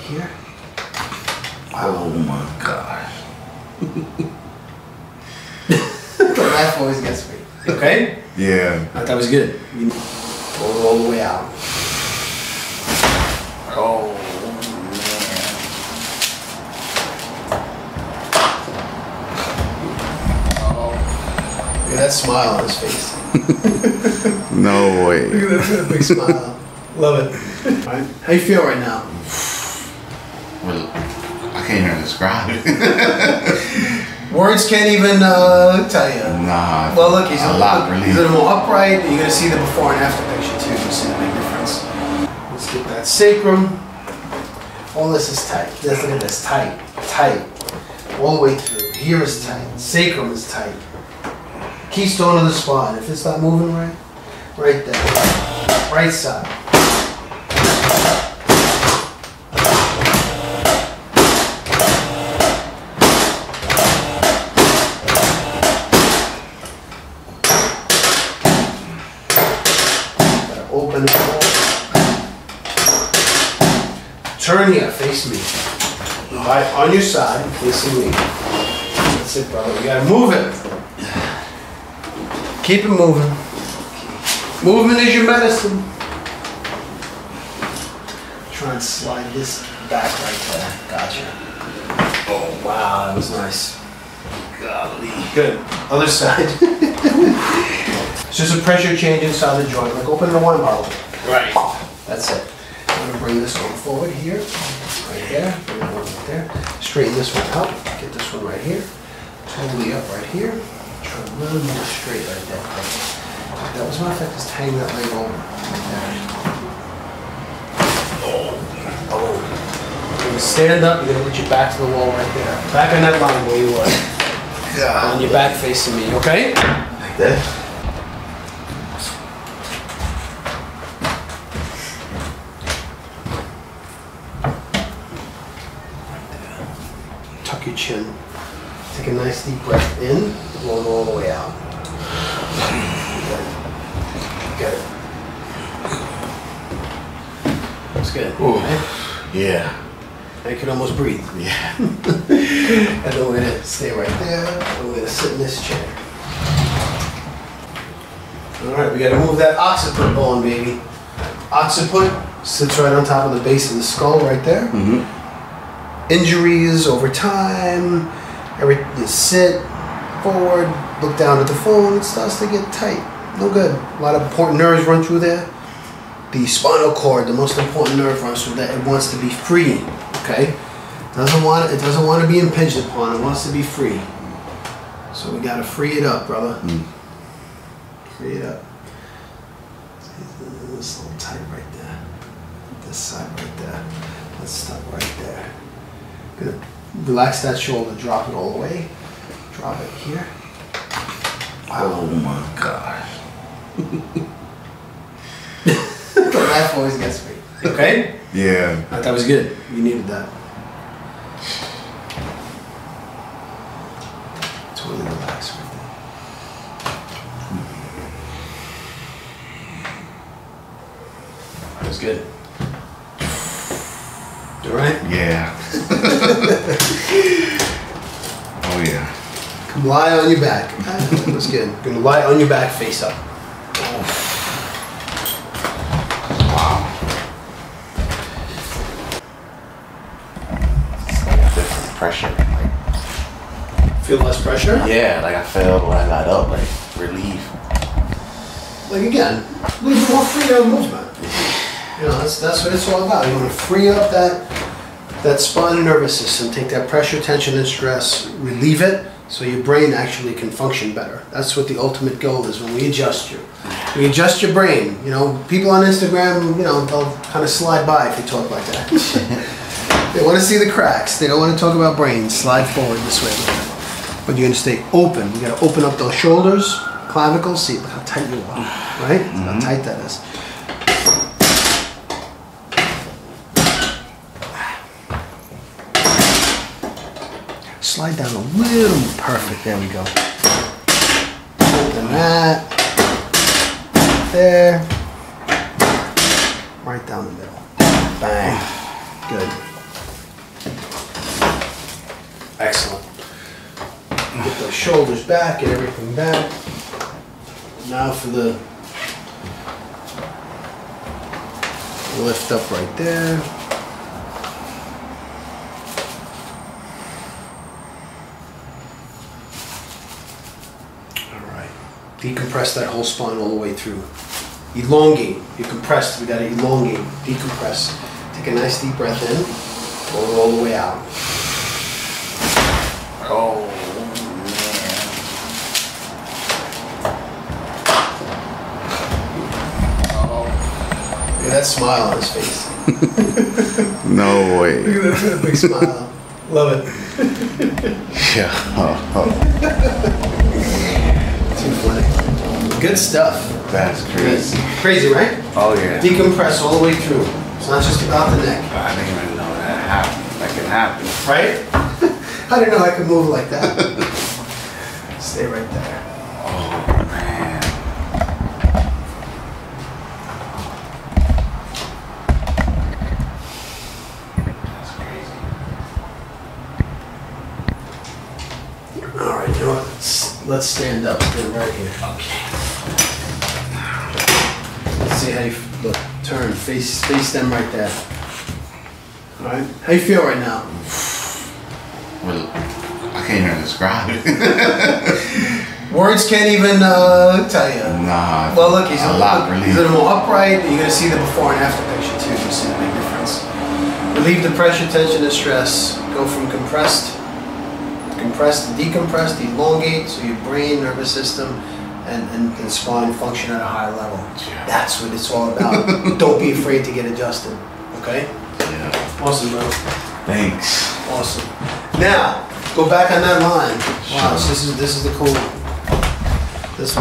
here. Oh my gosh. The laugh always gets me. Okay? Yeah. That was good. Go all the way out. Oh, man. Oh. Look at that smile on his face. No way. Look at that big smile. Love it. All right. How you feel right now? Well, I can't even describe it. Words can't even tell you. Nah. Well, look, he's a lot relief. He's a little more upright. You're gonna see the before and after picture too. You see the big difference. Let's get that sacrum. All this is tight. Just look at this, tight, tight, all the way through. Here is tight. Sacrum is tight. Keystone of the spine. If it's not moving right, right there, right side. Open it all. Turn here, face me. Right on your side, facing me. That's it, brother. You gotta move it. Keep it moving. Movement is your medicine. Try and slide this back right there. Gotcha. Oh, wow, that was nice. Golly. Good. Other side. It's just a pressure change inside the joint, like opening a wine bottle. Right. That's it. I'm gonna bring this one forward here, right there, bring that one right there. Straighten this one up, get this one right here, totally up right here. Try a little more straight right there. That was my effect, just hang that leg over. Right there. Oh. You're gonna stand up, you're gonna put your back to the wall right there. Back on that line where you were. Yeah. On your back facing me, okay? Like that. Tuck your chin. Take a nice deep breath in, blow it all the way out. Get it. That's good. Okay? Yeah. I could almost breathe. Yeah. And then we're gonna stay right there. And we're gonna sit in this chair. All right, we gotta move that occiput bone, baby. Occiput sits right on top of the base of the skull, right there. Mm-hmm. Injuries over time. You sit forward, look down at the phone. It starts to get tight. No good. A lot of important nerves run through there. The spinal cord, the most important nerve, runs through that. It wants to be free. Okay, it doesn't want to be impinged upon. It wants to be free. So we gotta free it up, brother. Free it up. It's a little tight right there. This side right there. Let's stop right there. Good. Relax that shoulder. Drop it all the way. Drop it here. Oh my gosh. The laugh always gets me. Okay? Yeah. That was good. You needed that. Totally relax right there. That was good. All right? Yeah. Oh yeah. Come lie on your back. That was good. You're gonna lie on your back, face up. Wow. It's like a different pressure. Like, Feel less pressure? yeah, like I felt when I got up, like relief. Like again, a little bit more freedom movement. You know, that's what it's all about. You want to free up that spine and nervous system, take that pressure, tension, and stress, relieve it, so your brain actually can function better. That's what the ultimate goal is when we adjust you. We adjust your brain. You know, people on Instagram, you know, they'll kind of slide by if you talk like that. They want to see the cracks. They don't want to talk about brains. Slide forward this way. But you're going to stay open. You got to open up those shoulders, clavicles. See how tight you are, right? How tight that is. Slide down a little more. Perfect. There we go. Open that. There. Right down the middle. Bang. Good. Excellent. Get those shoulders back, get everything back. Now for the lift up right there. All right. Decompress that whole spine all the way through. Elongate. You compressed. We got to elongate. Decompress. Take a nice deep breath in. Roll it all the way out. Oh, Look at that smile on his face. man. No way. Look at that big smile. Love it. Yeah. Too funny. Good stuff. That's crazy. Crazy, right? Oh yeah. Decompress all the way through. It's not just about the neck. I didn't even know that happened. That can happen. Right? I didn't know I could move like that. Stay right there. Oh man. That's crazy. All right, you know what? Let's stand up. Stand right here. Okay. Let's see how you look. Turn. Face them right there. All right. How you feel right now? Well, I can't even describe it. Words can't even tell you. Nah. Well, look, he's a lot he's a relieved. little more upright. You're gonna see the before and after picture too. You see the big difference. Relieve the pressure, tension, and stress. Go from compressed to decompressed, elongate, so your brain, nervous system, and spine function at a high level. Yeah. That's what it's all about. Don't be afraid to get adjusted. Okay? Yeah. Awesome, bro. Thanks. Awesome. Now, go back on that line. Wow, so this is the cool. This